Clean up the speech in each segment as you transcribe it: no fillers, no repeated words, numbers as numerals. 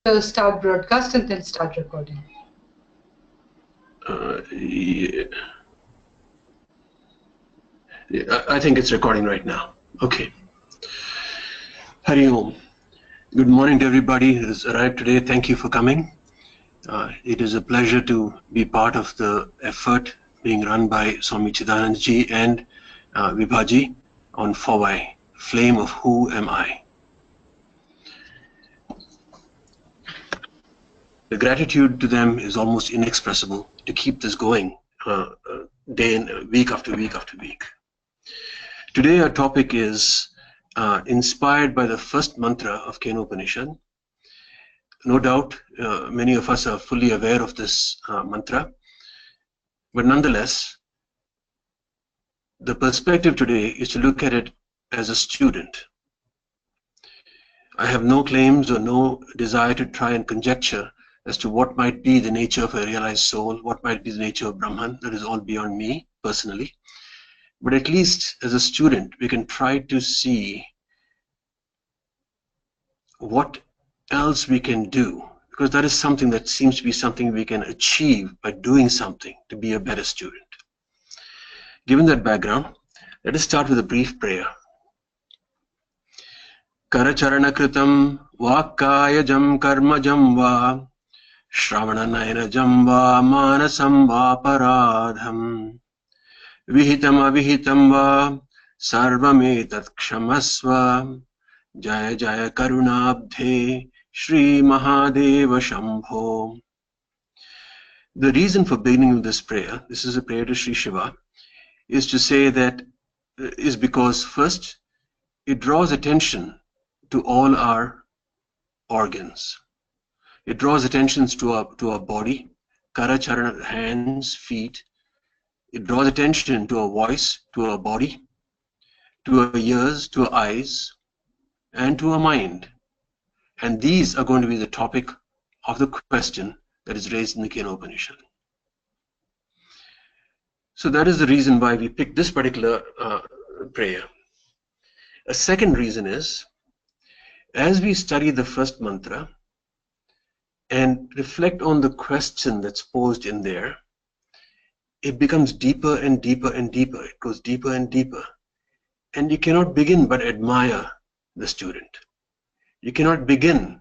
Start broadcast and then start recording. Yeah. I think it's recording right now. Okay. Hari Om. Good morning to everybody who has arrived today. Thank you for coming. It is a pleasure to be part of the effort being run by Swami Chidanandji and Vibhaji on Fawai, Flame of Who Am I? The gratitude to them is almost inexpressible to keep this going week after week after week. Today our topic is inspired by the first mantra of Kenopanishad. No doubt many of us are fully aware of this mantra, but nonetheless the perspective today is to look at it as a student. I have no claims or no desire to try and conjecture as to what might be the nature of a realized soul, what might be the nature of Brahman. That is all beyond me personally. But at least as a student, we can try to see what else we can do, because that is something that seems to be something we can achieve by doing something to be a better student. Given that background, let us start with a brief prayer. Karacharanakritam vakkayajam karmajam va Shravananayanajam va manasam va paradham Vihitam avihitam va sarvametat kshamasva Jaya Jaya Karunabdhe Shri Mahadeva Shambho. The reason for beginning with this prayer, this is a prayer to Sri Shiva, is to say that is because first it draws attention to all our organs. It draws attention to our body, kara, charana, hands, feet. It draws attention to our voice, to our body, to our ears, to our eyes, and to our mind. And these are going to be the topic of the question that is raised in the Kenopanishad. So that is the reason why we picked this particular prayer. A second reason is, as we study the first mantra and reflect on the question that's posed in there, it becomes deeper and deeper and deeper. It goes deeper and deeper. And you cannot begin but admire the student. You cannot begin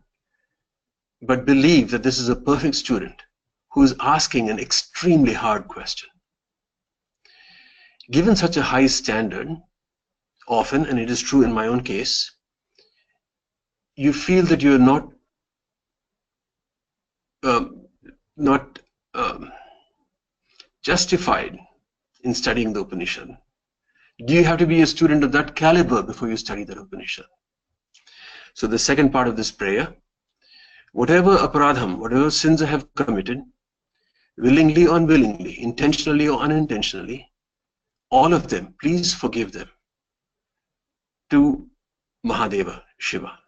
but believe that this is a perfect student who is asking an extremely hard question. Given such a high standard, often, and it is true in my own case, you feel that you are not justified in studying the Upanishad. Do you have to be a student of that caliber before you study the Upanishad? So the second part of this prayer, whatever aparadham, whatever sins I have committed, willingly or unwillingly, intentionally or unintentionally, all of them, please forgive them to Mahadeva, Shiva.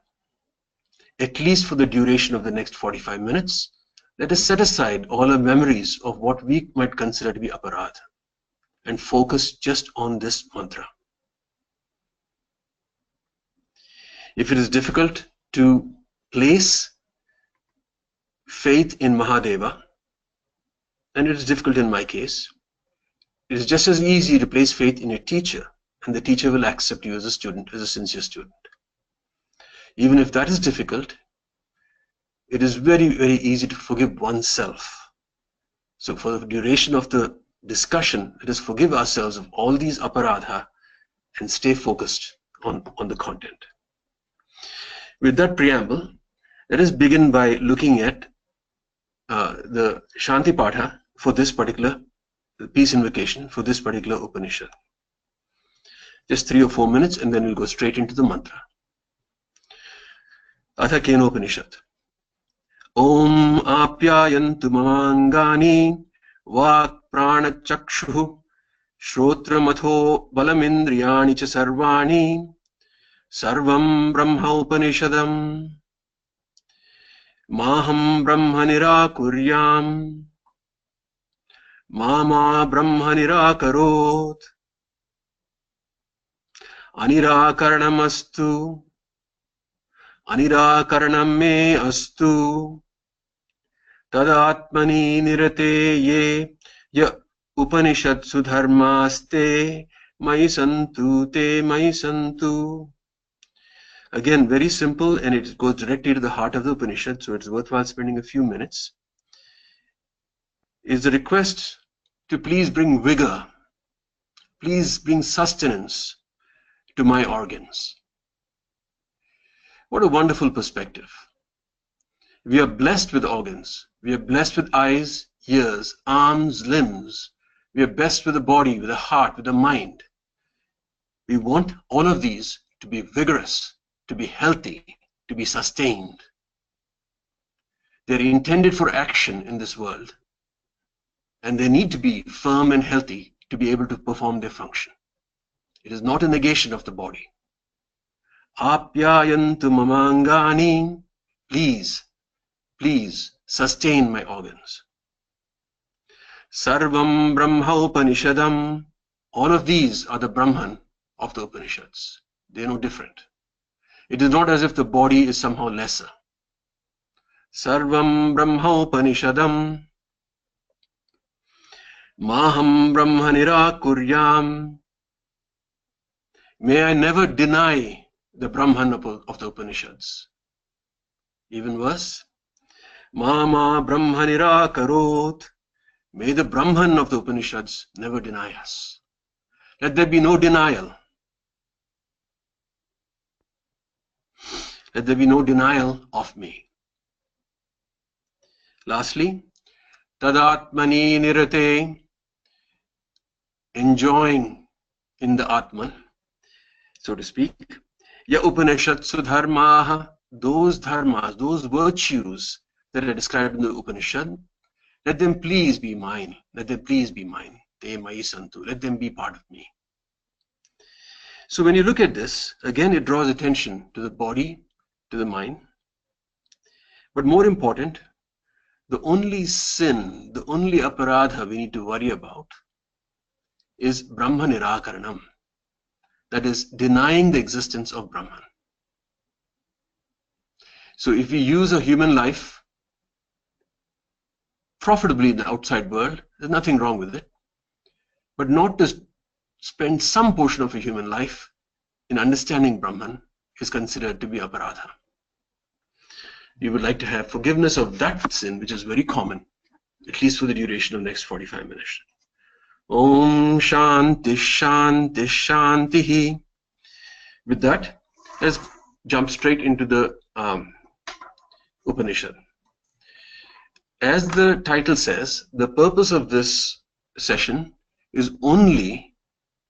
At least for the duration of the next 45 minutes, let us set aside all our memories of what we might consider to be aparadha and focus just on this mantra. If it is difficult to place faith in Mahadeva, and it is difficult in my case, it is just as easy to place faith in your teacher, and the teacher will accept you as a student, as a sincere student. Even if that is difficult, it is very, very easy to forgive oneself. So for the duration of the discussion, let us forgive ourselves of all these aparadha and stay focused on the content. With that preamble, let us begin by looking at the Shanti Patha for this particular peace invocation for this particular Upanishad. Just 3 or 4 minutes and then we'll go straight into the mantra. Atha Kenopanishad. Om apyayantu mamangani vak prana chakshu shrotra matho balamindriyani cha sarvani sarvam brahma upanishadam maham brahma nirakuryam mama brahma nirakarot anirakaranamastu Anirakaranam me astu tadatmani nirate ye ya upanishadsu dharmaste mai santu te mai santu. Again, very simple, and it goes directly to the heart of the Upanishad, so it's worthwhile spending a few minutes. Is the request to please bring vigor, please bring sustenance to my organs. What a wonderful perspective. We are blessed with organs. We are blessed with eyes, ears, arms, limbs. We are blessed with a body, with a heart, with a mind. We want all of these to be vigorous, to be healthy, to be sustained. They're intended for action in this world, and they need to be firm and healthy to be able to perform their function. It is not a negation of the body. Apyayantu mamangani, please, please sustain my organs. Sarvam Brahma Upanishadam, all of these are the Brahman of the Upanishads. They are no different. It is not as if the body is somehow lesser. Sarvam Brahma Upanishadam, Maham Brahma Nirakuryam. May I never deny the Brahman of the Upanishads. Even worse, Mama Brahma Nirakarot. May the Brahman of the Upanishads never deny us. Let there be no denial. Let there be no denial of me. Lastly, Tadatmani Nirate, enjoying in the Atman, so to speak. Ya Upanishadsu dharmaha, those dharmas, those virtues that are described in the Upanishad, let them please be mine. Let them please be mine. Te mai santu. Let them be part of me. So when you look at this, again it draws attention to the body, to the mind. But more important, the only sin, the only aparadha we need to worry about is Brahma Nirakaranam. That is, denying the existence of Brahman. So if we use a human life profitably in the outside world, there's nothing wrong with it. But not to spend some portion of a human life in understanding Brahman is considered to be aparadha. You would like to have forgiveness of that sin, which is very common, at least for the duration of the next 45 minutes. Om Shanti Shanti Shanti. With that, let's jump straight into the Upanishad. As the title says, the purpose of this session is only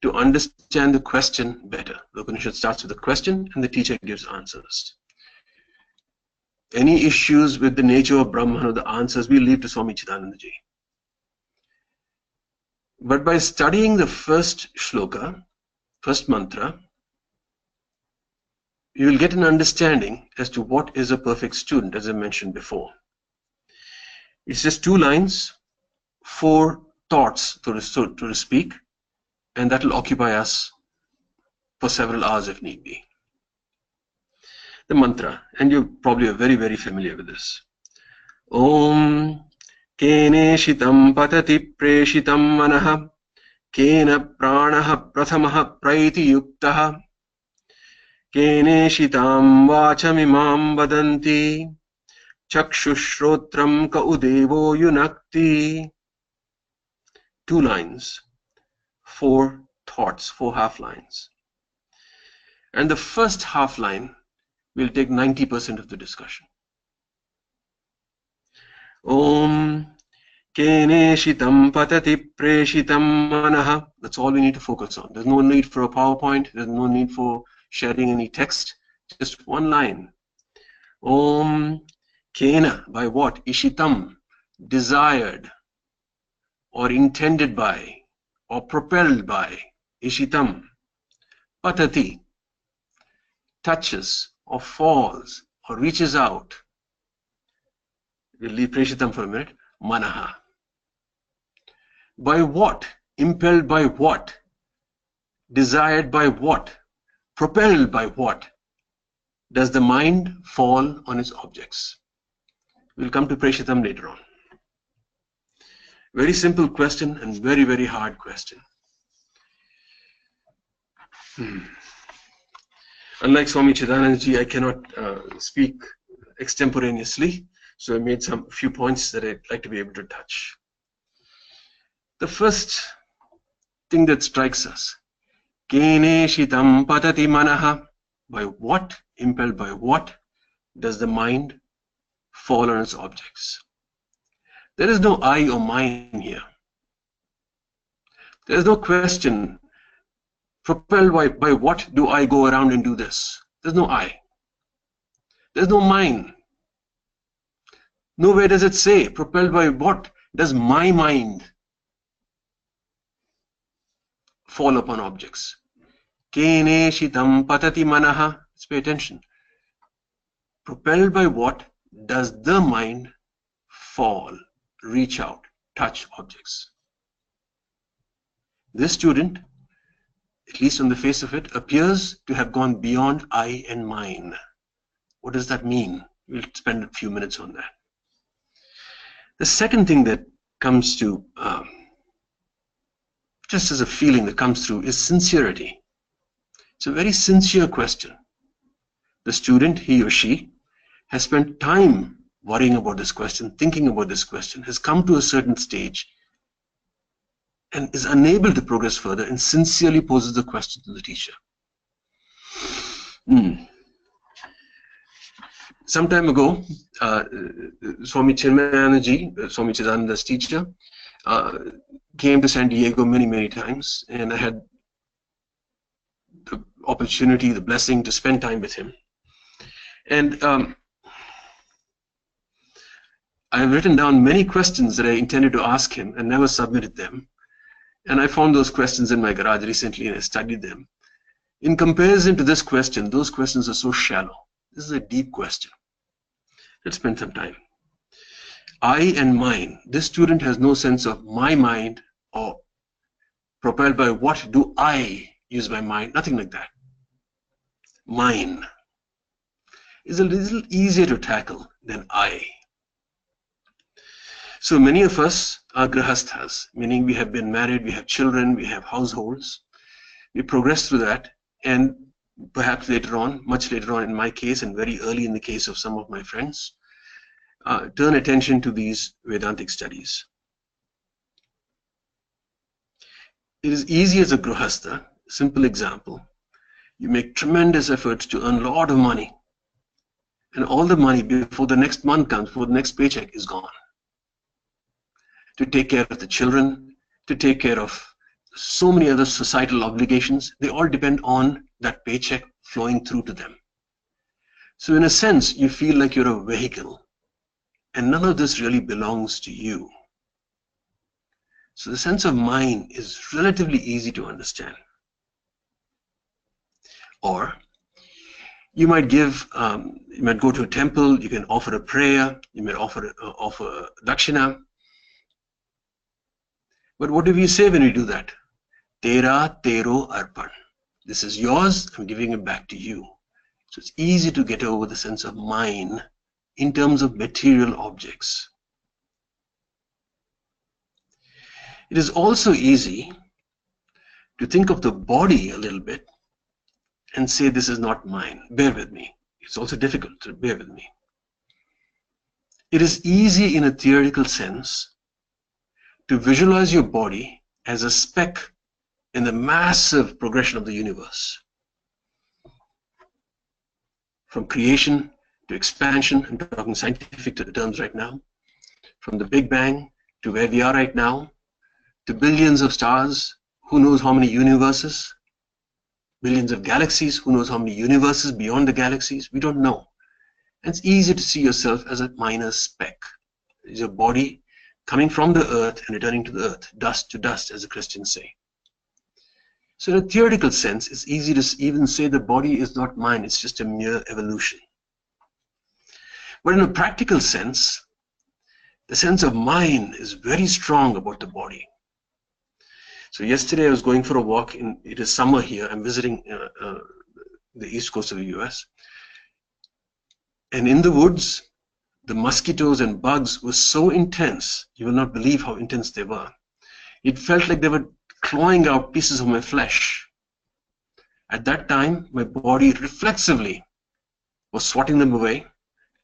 to understand the question better. The Upanishad starts with a question and the teacher gives answers. Any issues with the nature of Brahman or the answers, we leave to Swami Chidananda Ji. But by studying the first shloka, first mantra, you will get an understanding as to what is a perfect student, as I mentioned before. It's just 2 lines, 4 thoughts, so to speak, and that will occupy us for several hours if need be. The mantra, and you probably are very, very familiar with this. Om Kene Shitam Patati Preshitam Manaha Kena Pranaha Prathamaha Praiti Yuktaha Kene Shitam Vachamimam Vadanti Chakshushrodram ka udevo yunakti. 2 lines, 4 thoughts, 4 half lines. And the first half line will take 90% of the discussion. Om Kene Shitam Patati Preshitam Manaha. That's all we need to focus on. There's no need for a PowerPoint. There's no need for sharing any text. Just 1 line. Om Kena, by what? Ishitam, desired, or intended by, or propelled by. Ishitam. Patati, touches, or falls, or reaches out. We'll leave Preshitam for a minute. Manaha. By what? Impelled by what? Desired by what? Propelled by what? does the mind fall on its objects? We'll come to Preshitam later on. Very simple question and very, very hard question. Unlike Swami Chidanandaji, I cannot speak extemporaneously, so I made some few points that I'd like to be able to touch. The first thing that strikes us, Kene shitam patati manaha, by what, impelled by what, does the mind fall on its objects? There is no I or mine here. There is no question, propelled by what do I go around and do this? There's no I. There's no mine. Nowhere does it say, propelled by what does my mind fall upon objects? Kene shitam patati manaha. Let's pay attention. Propelled by what does the mind fall, reach out, touch objects? This student, at least on the face of it, appears to have gone beyond I and mine. What does that mean? We'll spend a few minutes on that. The second thing that comes to, just as a feeling that comes through, is sincerity. It's a very sincere question. The student, he or she, has spent time worrying about this question, thinking about this question, has come to a certain stage and is unable to progress further and sincerely poses the question to the teacher. Some time ago, Swami Chinmayanandaji, Swami Chidananda's teacher, came to San Diego many, many times, and I had the opportunity, the blessing to spend time with him. And I have written down many questions that I intended to ask him and never submitted them. And I found those questions in my garage recently and I studied them. In comparison to this question, those questions are so shallow. This is a deep question. Let's spend some time. I and mine. This student has no sense of my mind or propelled by what do I use my mind. Nothing like that. Mine is a little easier to tackle than I. So many of us are grahasthas, meaning we have been married, we have children, we have households. We progress through that, and perhaps later on, much later on in my case, and very early in the case of some of my friends, turn attention to these Vedantic studies. It is easy as a grahastha, simple example. You make tremendous efforts to earn a lot of money, and all the money before the next month comes, before the next paycheck is gone. To take care of the children, to take care of so many other societal obligations, they all depend on that paycheck flowing through to them. So in a sense, you feel like you're a vehicle, and none of this really belongs to you. So the sense of mine is relatively easy to understand. Or you might give, you might go to a temple, you can offer a prayer, you might offer dakshina. But what do we say when we do that? Tera tero arpan. This is yours, I'm giving it back to you. So it's easy to get over the sense of mine in terms of material objects. It is also easy to think of the body a little bit and say this is not mine. Bear with me. It's also difficult to bear with me. It is easy in a theoretical sense to visualize your body as a speck in the massive progression of the universe. From creation to expansion, I'm talking scientific terms right now, from the Big Bang to where we are right now, to billions of stars, who knows how many universes, billions of galaxies, who knows how many universes beyond the galaxies, we don't know. And it's easy to see yourself as a minor speck. It's your body coming from the earth and returning to the earth, dust to dust, as the Christians say. So in a theoretical sense, it's easy to even say the body is not mine, it's just a mere evolution. But in a practical sense, the sense of mine is very strong about the body. So yesterday I was going for a walk, it is summer here, I'm visiting the east coast of the US, And in the woods, the mosquitoes and bugs were so intense, you will not believe how intense they were. It felt like they were clawing out pieces of my flesh. At that time, my body reflexively was swatting them away,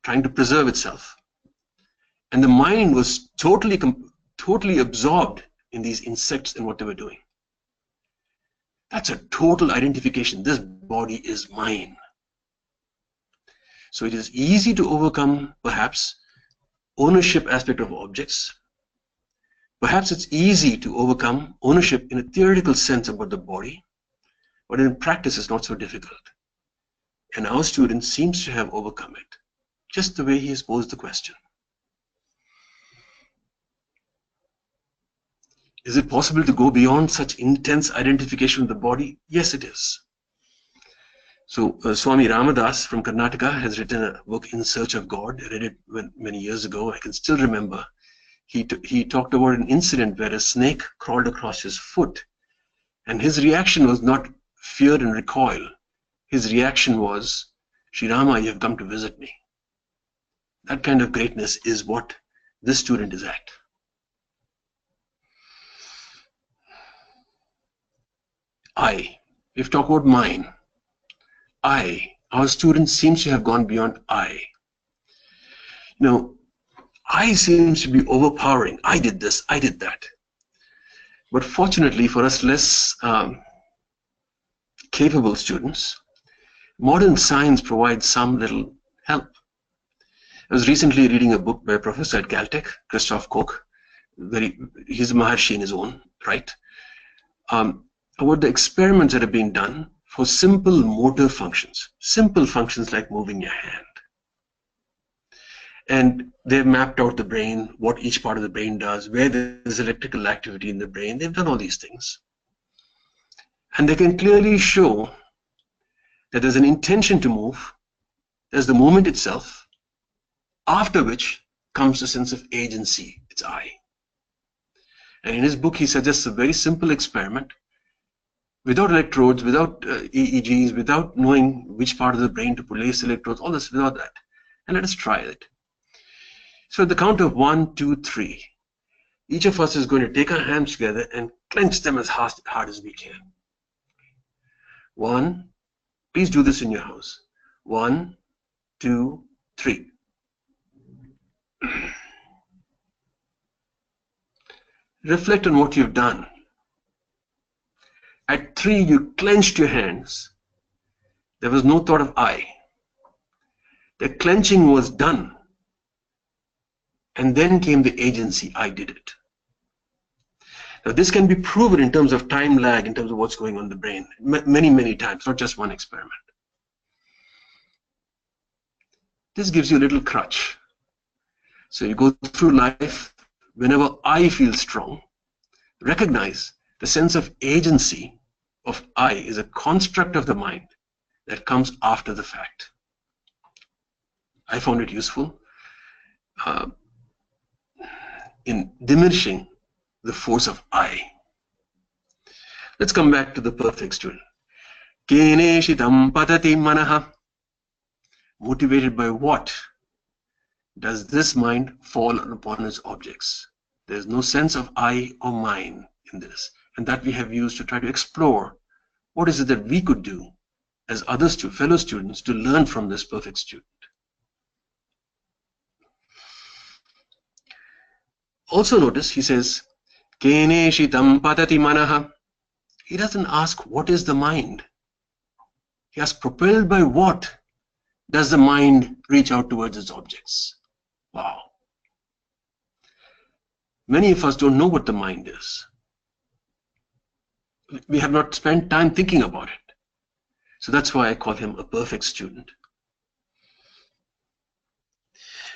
trying to preserve itself. And the mind was totally absorbed in these insects and what they were doing. That's a total identification. This body is mine. So it is easy to overcome, perhaps, ownership aspect of objects. Perhaps it's easy to overcome ownership in a theoretical sense about the body, but in practice it's not so difficult. And our student seems to have overcome it, just the way he has posed the question. Is it possible to go beyond such intense identification with the body? Yes, it is. So Swami Ramadas from Karnataka has written a book, In Search of God. I read it many years ago. I can still remember. He talked about an incident where a snake crawled across his foot, and his reaction was not fear and recoil. His reaction was, Sri Rama, you have come to visit me. That kind of greatness is what this student is at. We've talked about mine. Our student seems to have gone beyond I. Now, I seems to be overpowering. I did this, I did that. But fortunately for us less capable students, modern science provides some little help. I was recently reading a book by a professor at Caltech, Christoph Koch. He's a Maharshi in his own right. About the experiments that are being done for simple motor functions, simple functions like moving your hand. And they've mapped out the brain, what each part of the brain does, where there's electrical activity in the brain. They've done all these things. And they can clearly show that there's an intention to move, there's the movement itself, after which comes the sense of agency, it's I. And in his book, he suggests a very simple experiment without electrodes, without EEGs, without knowing which part of the brain to place electrodes, all this without that. And let us try it. So at the count of 1, 2, 3, each of us is going to take our hands together and clench them as hard as we can. 1, please do this in your house. 1, 2, 3. Reflect on what you've done. At 3, you clenched your hands. There was no thought of I. The clenching was done. And then came the agency, I did it. Now this can be proven in terms of time lag, in terms of what's going on in the brain, many, many times, not just one experiment. This gives you a little crutch. So you go through life, whenever I feel strong, recognize the sense of agency of I is a construct of the mind that comes after the fact. I found it useful in diminishing the force of I. Let's come back to the perfect student. Keneshitam patati manaha. Motivated by what does this mind fall upon its objects? There is no sense of I or mine in this, and that we have used to try to explore what is it that we could do as other fellow students to learn from this perfect student. Also notice he says, Keneshitam patati manaha. He doesn't ask what is the mind. He asks, propelled by what does the mind reach out towards its objects? Wow. Many of us don't know what the mind is. We have not spent time thinking about it. So that's why I call him a perfect student.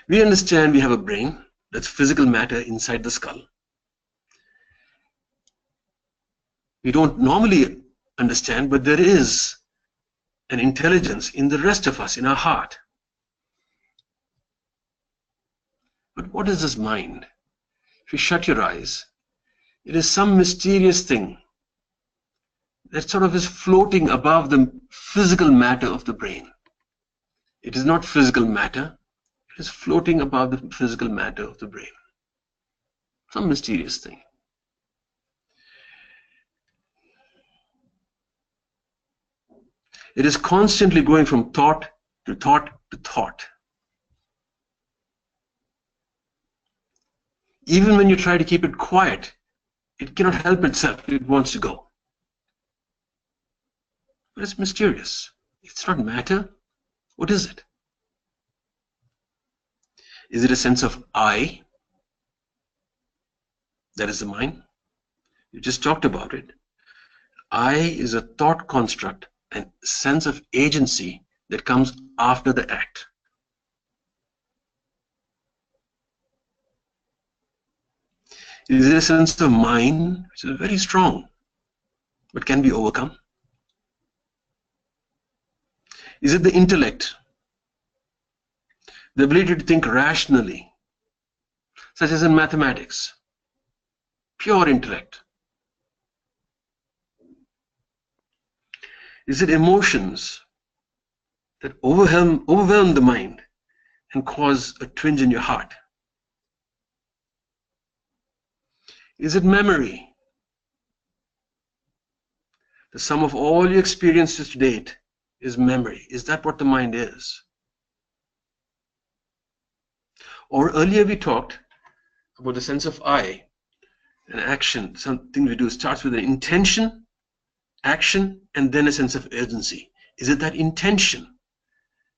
We understand we have a brain. That's physical matter inside the skull. We don't normally understand, but there is an intelligence in the rest of us, in our heart. But what is this mind? If you shut your eyes, it is some mysterious thing that sort of is floating above the physical matter of the brain. It is not physical matter. It is floating above the physical matter of the brain. Some mysterious thing. It is constantly going from thought to thought to thought. Even when you try to keep it quiet, it cannot help itself. It wants to go. But it's mysterious. It's not matter. What is it? Is it a sense of I? That is the mind. You just talked about it. I is a thought construct and sense of agency that comes after the act. Is it a sense of mind which is very strong but can be overcome? Is it the intellect, the ability to think rationally, such as in mathematics, pure intellect? Is it emotions that overwhelm the mind and cause a twinge in your heart? Is it memory? The sum of all your experiences to date is memory. Is that what the mind is? Or earlier we talked about the sense of I, an action, something we do starts with an intention, action, and then a sense of urgency. Is it that intention?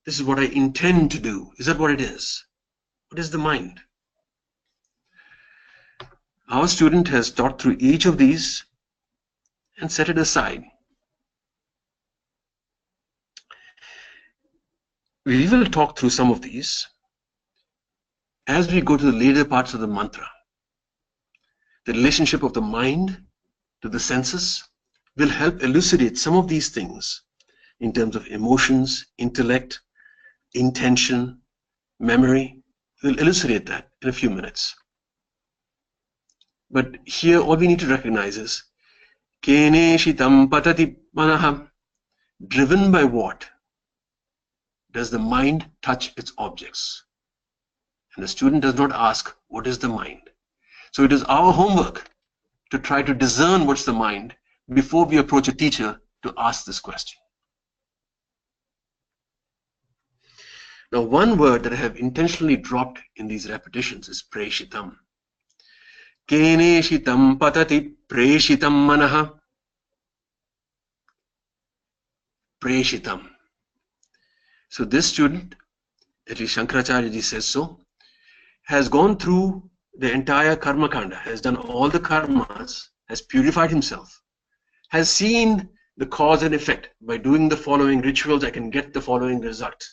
This is what I intend to do. Is that what it is? What is the mind? Our student has thought through each of these and set it aside. We will talk through some of these as we go to the later parts of the mantra. The relationship of the mind to the senses will help elucidate some of these things in terms of emotions, intellect, intention, memory. We'll elucidate that in a few minutes. But here all we need to recognize is Keneshitam patati manaha. Driven by what does the mind touch its objects? And the student does not ask, what is the mind? So it is our homework to try to discern what's the mind before we approach a teacher to ask this question. Now, one word that I have intentionally dropped in these repetitions is preshitam. Keneshitam patati preshitam manaha. Preshitam. So this student, at least Shankaracharya ji says so, has gone through the entire karma kanda, has done all the karmas, has purified himself, has seen the cause and effect. By doing the following rituals, I can get the following result.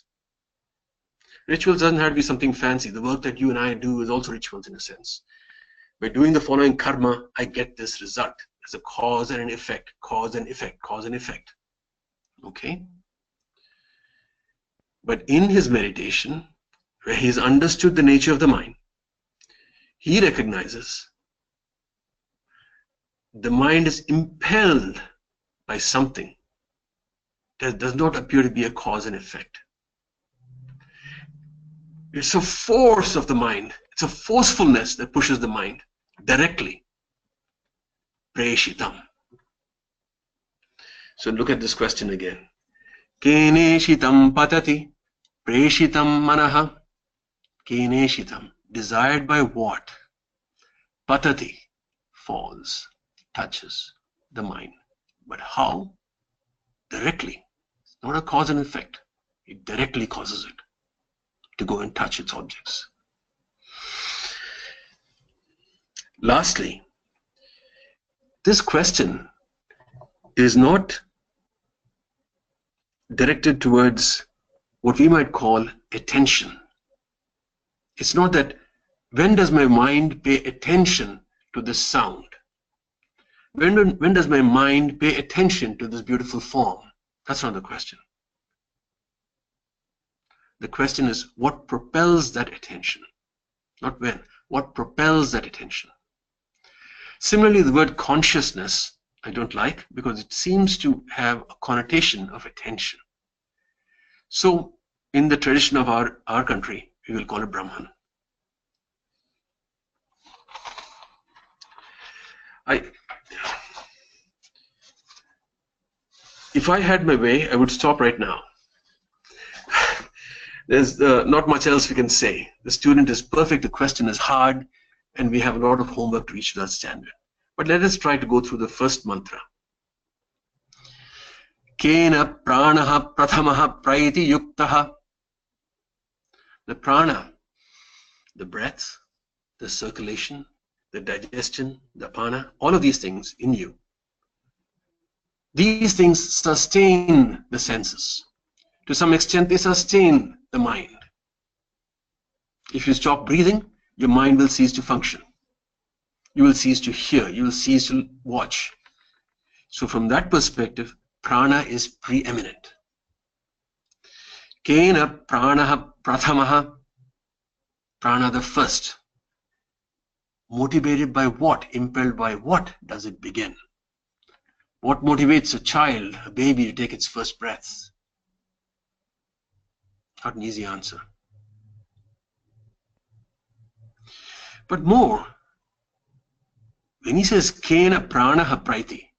Rituals doesn't have to be something fancy. The work that you and I do is also rituals in a sense. By doing the following karma, I get this result. There's a cause and an effect, cause and effect, cause and effect. Okay? But in his meditation, where he's understood the nature of the mind, he recognizes the mind is impelled by something that does not appear to be a cause and effect. It's a force of the mind. It's a forcefulness that pushes the mind directly. Preshitam. So look at this question again. Keneshitam patati, preshitam manaha. Keneshitam, desired by what? Patati, falls, touches the mind. But how? Directly. It's not a cause and effect. It directly causes it to go and touch its objects. Lastly, this question is not directed towards what we might call attention. It's not that when does my mind pay attention to this sound? When does my mind pay attention to this beautiful form? That's not the question. The question is what propels that attention? Not when. What propels that attention? Similarly, the word consciousness I don't like because it seems to have a connotation of attention. So in the tradition of our country, we will call it Brahman. If I had my way, I would stop right now. There's not much else we can say. The student is perfect, the question is hard, and we have a lot of homework to reach that standard. But let us try to go through the first mantra. Kena pranaha prathamaha praiti yuktaha. The prana, the breath, the circulation, the digestion, the apana, all of these things in you. These things sustain the senses. To some extent, they sustain the mind. If you stop breathing, your mind will cease to function. You will cease to hear. You will cease to watch. So from that perspective, prana is preeminent. Kena pranaha prathamaha. Prana the first. Motivated by what? Impelled by what does it begin? What motivates a child, a baby, to take its first breath? Not an easy answer. But more, when he says Kena pranaha praiti,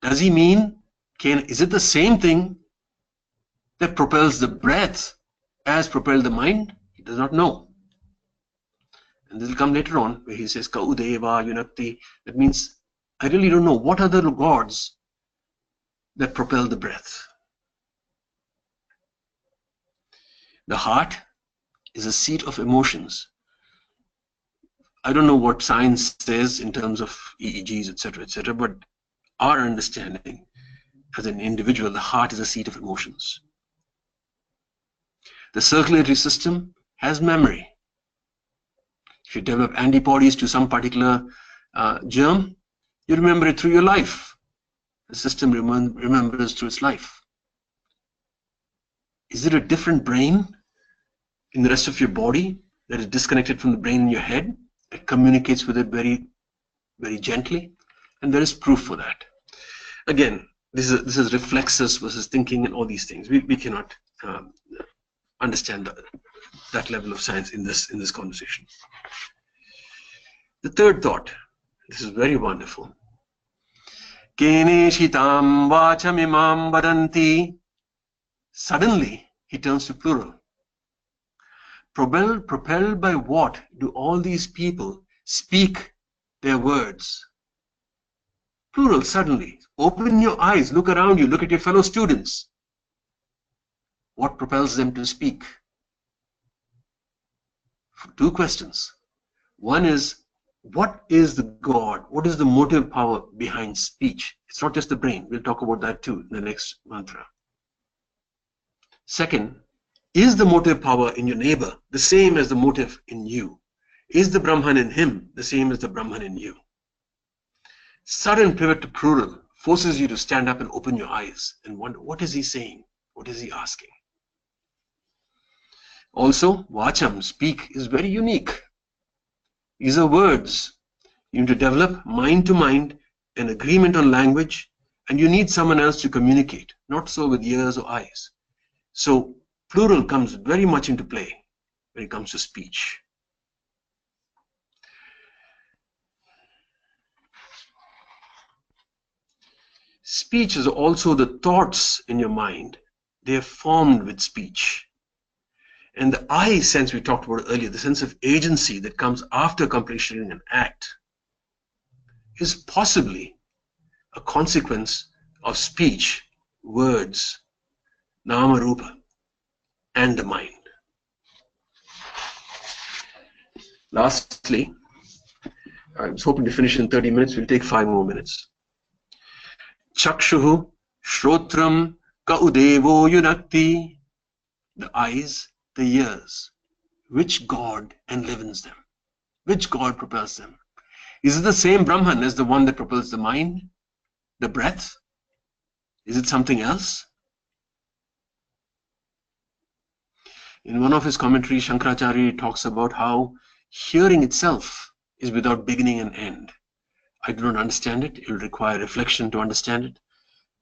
does he mean Kena? Is it the same thing that propels the breath as propelled the mind? He does not know. And this will come later on where he says Kaudeva Yunakti. That means I really don't know what are the gods that propel the breath. The heart is a seat of emotions. I don't know what science says in terms of EEGs, etc., but our understanding as an individual, the heart is a seat of emotions. The circulatory system has memory. If you develop antibodies to some particular germ, you remember it through your life. The system remembers through its life. Is it a different brain in the rest of your body that is disconnected from the brain in your head? It communicates with it very, very gently, and there is proof for that. Again, this is reflexes versus thinking and all these things. We cannot understand that level of science in this conversation. The third thought, this is very wonderful. Kene shitam vachamimam vadanti. Suddenly, he turns to plural. Propelled by what do all these people speak their words? Plural, suddenly. Open your eyes, look around you, look at your fellow students. What propels them to speak? Two questions. One is, what is the God? What is the motive power behind speech? It's not just the brain. We'll talk about that too in the next mantra. Second, is the motive power in your neighbor the same as the motive in you? Is the Brahman in him the same as the Brahman in you? Sudden pivot to plural forces you to stand up and open your eyes and wonder, what is he saying? What is he asking? Also, vacham, speak, is very unique. These are words. You need to develop mind to mind, an agreement on language, and you need someone else to communicate, not so with ears or eyes. So plural comes very much into play when it comes to speech. Speech is also the thoughts in your mind. They are formed with speech. And the I sense we talked about earlier, the sense of agency that comes after completing an act, is possibly a consequence of speech, words, nama rupa, and the mind. Lastly, I was hoping to finish in 30 minutes. We'll take 5 more minutes. Chakshuhu shrotram kaudevo yunakti. The eyes, the ears. Which God enlivens them? Which God propels them? Is it the same Brahman as the one that propels the mind, the breath? Is it something else? In one of his commentaries, Shankaracharya talks about how hearing itself is without beginning and end. I do not understand it. It will require reflection to understand it.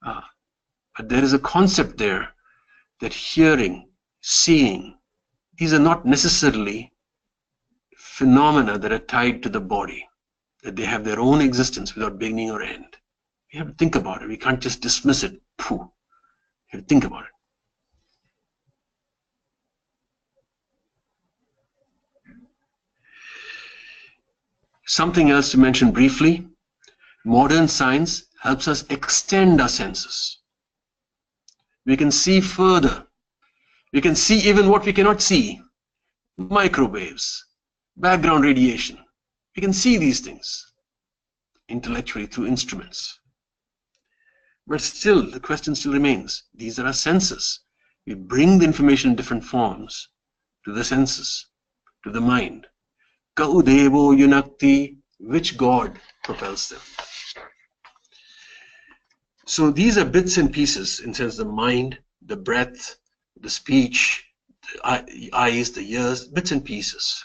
But there is a concept there that hearing, seeing, these are not necessarily phenomena that are tied to the body, that they have their own existence without beginning or end. We have to think about it. We can't just dismiss it. Pooh. We have to think about it. Something else to mention briefly, modern science helps us extend our senses. We can see further. We can see even what we cannot see. Microwaves, background radiation. We can see these things intellectually through instruments. But still, the question still remains. These are our senses. We bring the information in different forms to the senses, to the mind. Kau devo yunakti, which God propels them? So these are bits and pieces, in sense the mind, the breath, the speech, the eyes, the ears, bits and pieces.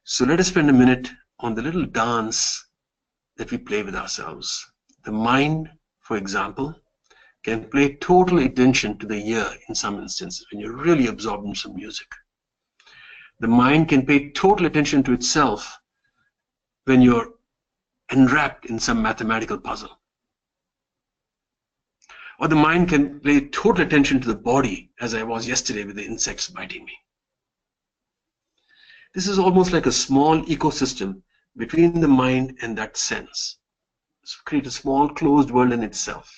So let us spend a minute on the little dance that we play with ourselves. The mind, for example, can pay total attention to the ear in some instances when you're really absorbed in some music. The mind can pay total attention to itself when you're enwrapped in some mathematical puzzle. Or the mind can pay total attention to the body, as I was yesterday with the insects biting me. This is almost like a small ecosystem between the mind and that sense. So create a small closed world in itself.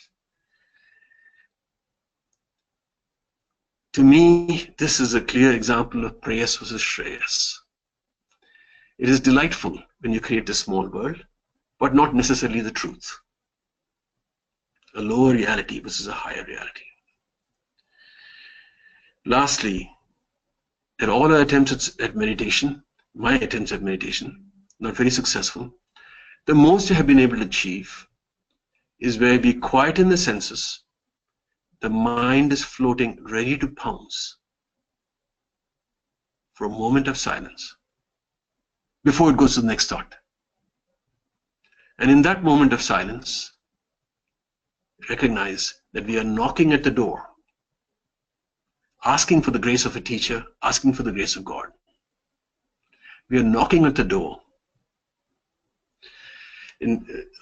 To me, this is a clear example of prayas versus shreyas. It is delightful when you create a small world, but not necessarily the truth. A lower reality versus a higher reality. Lastly, in all our attempts at meditation, my attempts at meditation, not very successful, the most I have been able to achieve is where we quieten the senses, the mind is floating ready to pounce for a moment of silence before it goes to the next thought. And in that moment of silence, recognize that we are knocking at the door, asking for the grace of a teacher, asking for the grace of God. We are knocking at the door.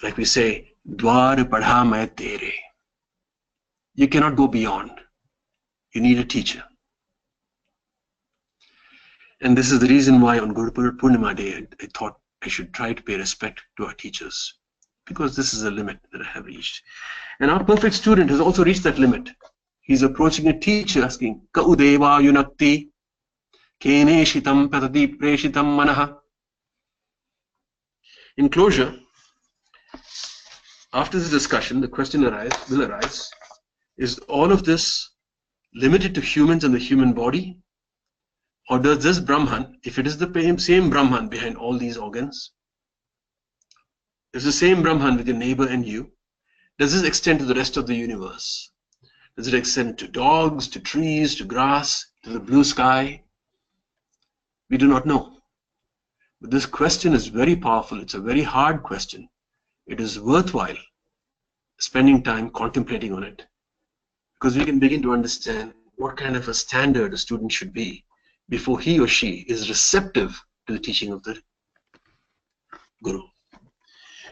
Like we say, Dwar padha main tere. You cannot go beyond. You need a teacher. And this is the reason why on Guru Purnima Day, I thought I should try to pay respect to our teachers, because this is a limit that I have reached. And our perfect student has also reached that limit. He's approaching a teacher asking, Kau deva yunakti, kene shitam patati preshitam manaha. In closure, after this discussion, the question will arise, is all of this limited to humans and the human body? Or does this Brahman, if it is the same Brahman behind all these organs, is the same Brahman with your neighbor and you, does this extend to the rest of the universe? Does it extend to dogs, to trees, to grass, to the blue sky? We do not know. But this question is very powerful. It's a very hard question. It is worthwhile spending time contemplating on it, because we can begin to understand what kind of a standard a student should be before he or she is receptive to the teaching of the Guru.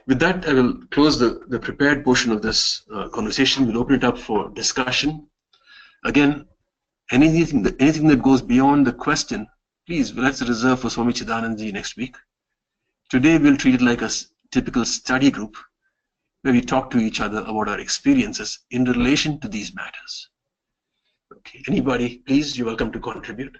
With that, I will close the prepared portion of this conversation. We'll open it up for discussion. Again, anything that goes beyond the question, please, let's reserve for Swami Chidanandaji next week. Today, we'll treat it like a typical study group where we talk to each other about our experiences in relation to these matters. Okay, anybody, please, you're welcome to contribute.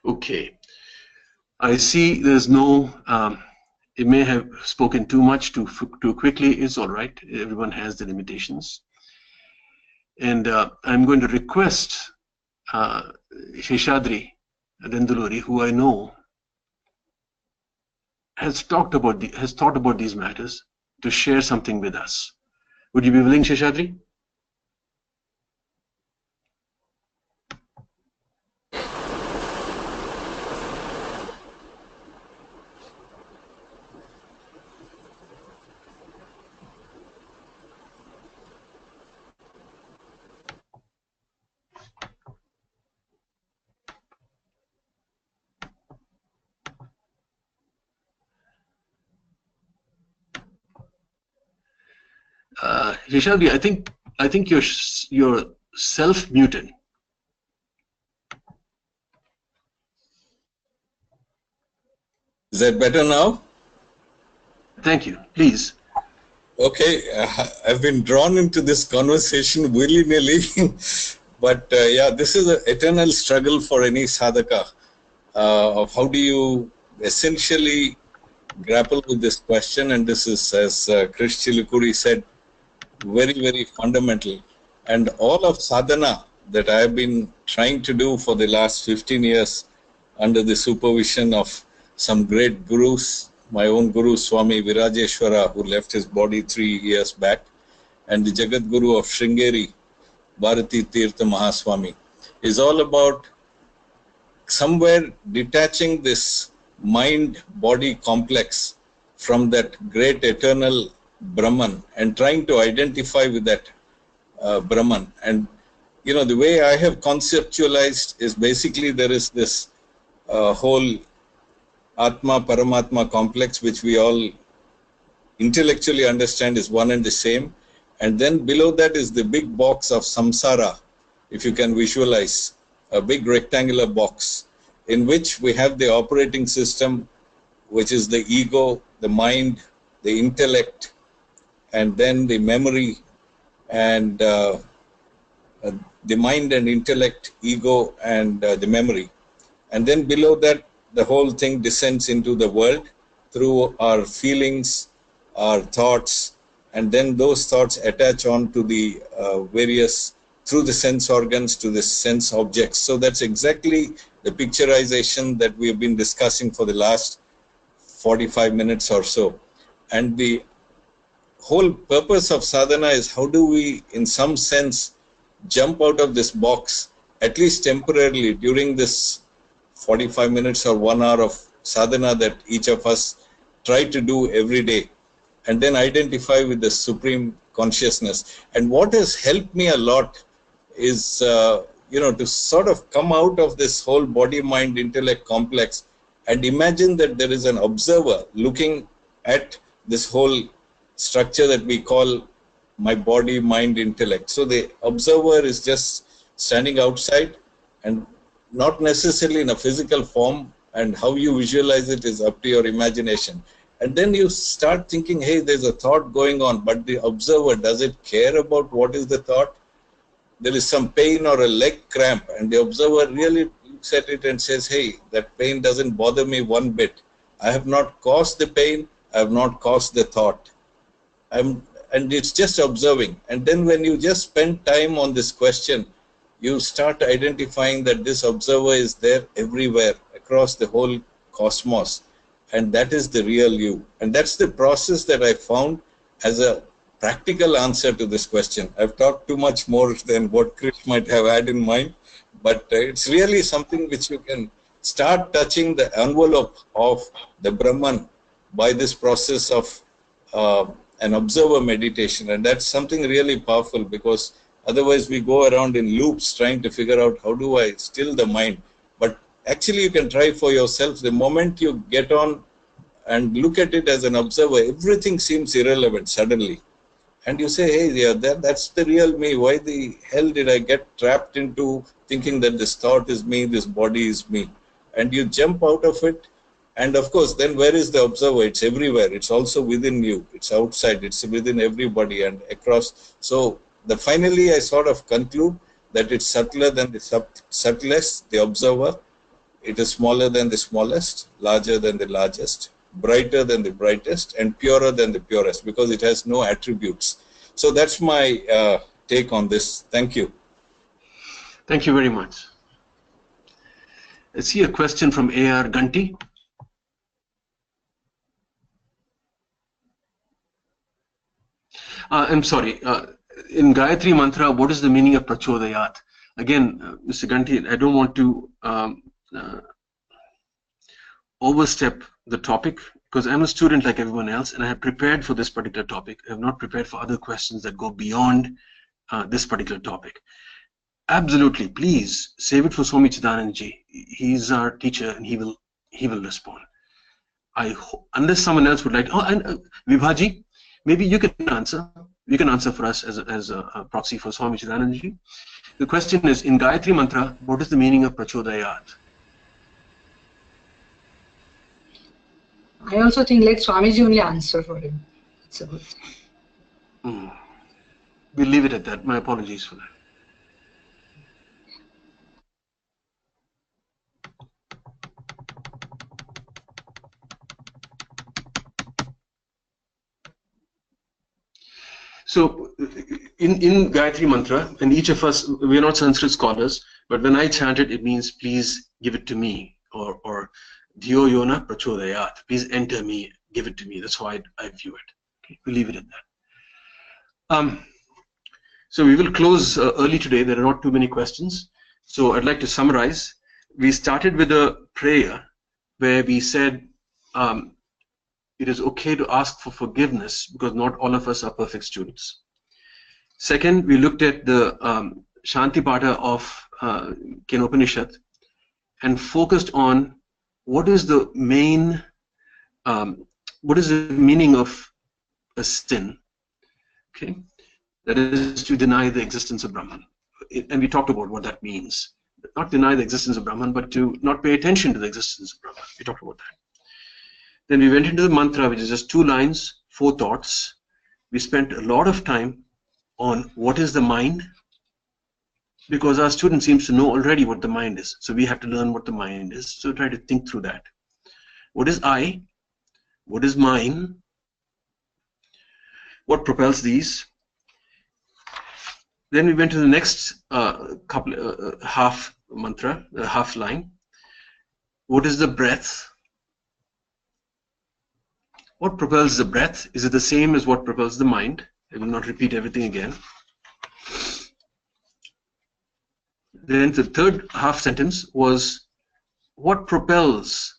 Okay, I see there's no, it may have spoken too much, too quickly. It's all right. Everyone has the limitations. And I'm going to request Sheshadri Denduluri, who I know has thought about these matters, to share something with us. Would you be willing, Sheshadri? Rishabh, I think you're self-muted. Is that better now? Thank you. Please. Okay, I've been drawn into this conversation willy-nilly, but yeah, this is an eternal struggle for any sadhaka of how do you essentially grapple with this question, and this is, as Krish Chilukuri said, very, very fundamental. And all of sadhana that I have been trying to do for the last 15 years under the supervision of some great gurus, my own guru Swami Virajeshwara, who left his body 3 years back, and the Jagat Guru of Sringeri, Bharati Tirtha Mahaswami, is all about somewhere detaching this mind-body complex from that great eternal Brahman and trying to identify with that Brahman. And, you know, the way I have conceptualized is basically there is this whole Atma Paramatma complex, which we all intellectually understand is one and the same. And then below that is the big box of samsara, if you can visualize, a big rectangular box in which we have the operating system, which is the ego, the mind, the intellect, and then the memory, and the mind and intellect, ego, and the memory. And then below that, the whole thing descends into the world through our feelings, our thoughts, and then those thoughts attach on to the various, through the sense organs to the sense objects. So that's exactly the picturization that we have been discussing for the last 45 minutes or so. And the whole purpose of sadhana is how do we, in some sense, jump out of this box, at least temporarily, during this 45 minutes or 1 hour of sadhana that each of us try to do every day, and then identify with the supreme consciousness. And what has helped me a lot is, you know, to sort of come out of this whole body-mind-intellect complex and imagine that there is an observer looking at this whole structure that we call my body, mind, intellect. So the observer is just standing outside and not necessarily in a physical form, and how you visualize it is up to your imagination. And then you start thinking, hey, there's a thought going on, but the observer, does it care about what is the thought? There is some pain or a leg cramp, and the observer really looks at it and says, hey, that pain doesn't bother me one bit. I have not caused the pain, I have not caused the thought. And it's just observing. And then when you just spend time on this question, you start identifying that this observer is there everywhere across the whole cosmos. And that is the real you. And that's the process that I found as a practical answer to this question. I've talked too much more than what Krish might have had in mind, but it's really something which you can start touching the envelope of the Brahman by this process of an observer meditation. And that's something really powerful, because otherwise we go around in loops trying to figure out how do I still the mind. But actually you can try for yourself. The moment you get on and look at it as an observer, everything seems irrelevant suddenly. And you say, hey, yeah, that's the real me. Why the hell did I get trapped into thinking that this thought is me, this body is me? And you jump out of it. And of course, then where is the observer? It's everywhere. It's also within you. It's outside. It's within everybody and across. So finally, I sort of conclude that it's subtler than the subtlest, the observer. It is smaller than the smallest, larger than the largest, brighter than the brightest, and purer than the purest, because it has no attributes. So that's my take on this. Thank you. Thank you very much. I see a question from A.R. Gunty. I'm sorry. In Gayatri Mantra, what is the meaning of Prachodayat? Again, Mr. Gunty, I don't want to overstep the topic, because I'm a student like everyone else, and I have prepared for this particular topic. I have not prepared for other questions that go beyond this particular topic. Absolutely, please save it for Swami Chidananji. He's our teacher, and he will respond. Unless someone else would like. Oh, and Vibhaji, Maybe you can answer. You can answer for us as a proxy for Swami Chidanandaji. The question is, in Gayatri Mantra, what is the meaning of Prachodayat? I also think let Swamiji only answer for him. It's a good thing. We'll leave it at that. My apologies for that. So, in Gayatri Mantra, and each of us, we're not Sanskrit scholars, but when I chant it, it means please give it to me, or Dhyo Yona Prachodayat, please enter me, give it to me. That's how I view it. Okay, we'll leave it at that. So we will close early today. There are not too many questions. So I'd like to summarize. We started with a prayer where we said it is okay to ask for forgiveness because not all of us are perfect students. Second, we looked at the Shanti Pata of Kenopanishad and focused on what is the main, what is the meaning of a sin, okay? That is to deny the existence of Brahman. And we talked about what that means. Not deny the existence of Brahman, but to not pay attention to the existence of Brahman. We talked about that. Then we went into the mantra, which is just 2 lines, 4 thoughts. We spent a lot of time on what is the mind, because our student seems to know already what the mind is. So we have to learn what the mind is. So try to think through that. What is I? What is mine? What propels these? Then we went to the next half mantra, half line. What is the breath? What propels the breath? Is it the same as what propels the mind? I will not repeat everything again. Then the third half sentence was what propels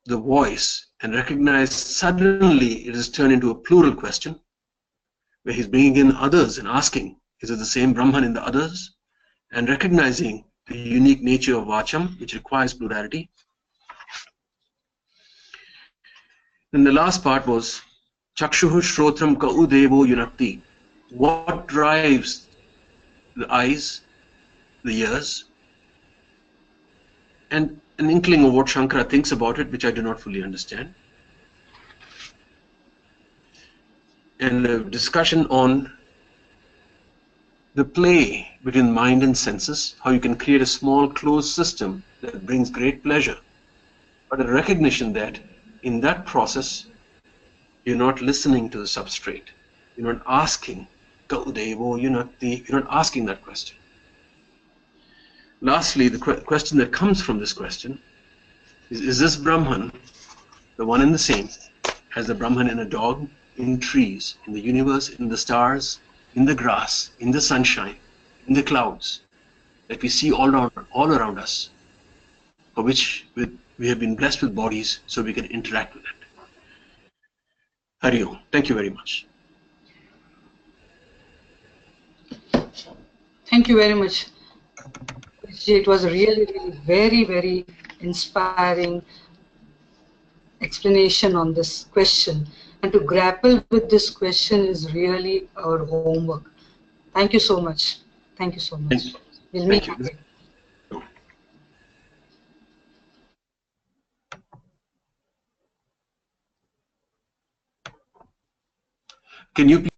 the voice, and recognize suddenly it is turned into a plural question where he's bringing in others and asking, is it the same Brahman in the others? And recognizing the unique nature of Vacham, which requires plurality. Then the last part was Chakshuhu Shrotram Kau Devo Yunakti. What drives the eyes, the ears, and an inkling of what Shankara thinks about it, which I do not fully understand. And a discussion on the play between mind and senses, how you can create a small closed system that brings great pleasure, but a recognition that in that process, you're not listening to the substrate. You're not asking, you're not asking that question. Lastly, the question that comes from this question is this Brahman the one and the same as the Brahman in a dog, in trees, in the universe, in the stars, in the grass, in the sunshine, in the clouds that we see all around us, for which we have been blessed with bodies so we can interact with it. Hari Om. Thank you very much. Thank you very much. It was really, really very, very inspiring explanation on this question. And to grapple with this question is really our homework. Thank you so much. Thank you so much. We'll meet again. Can you please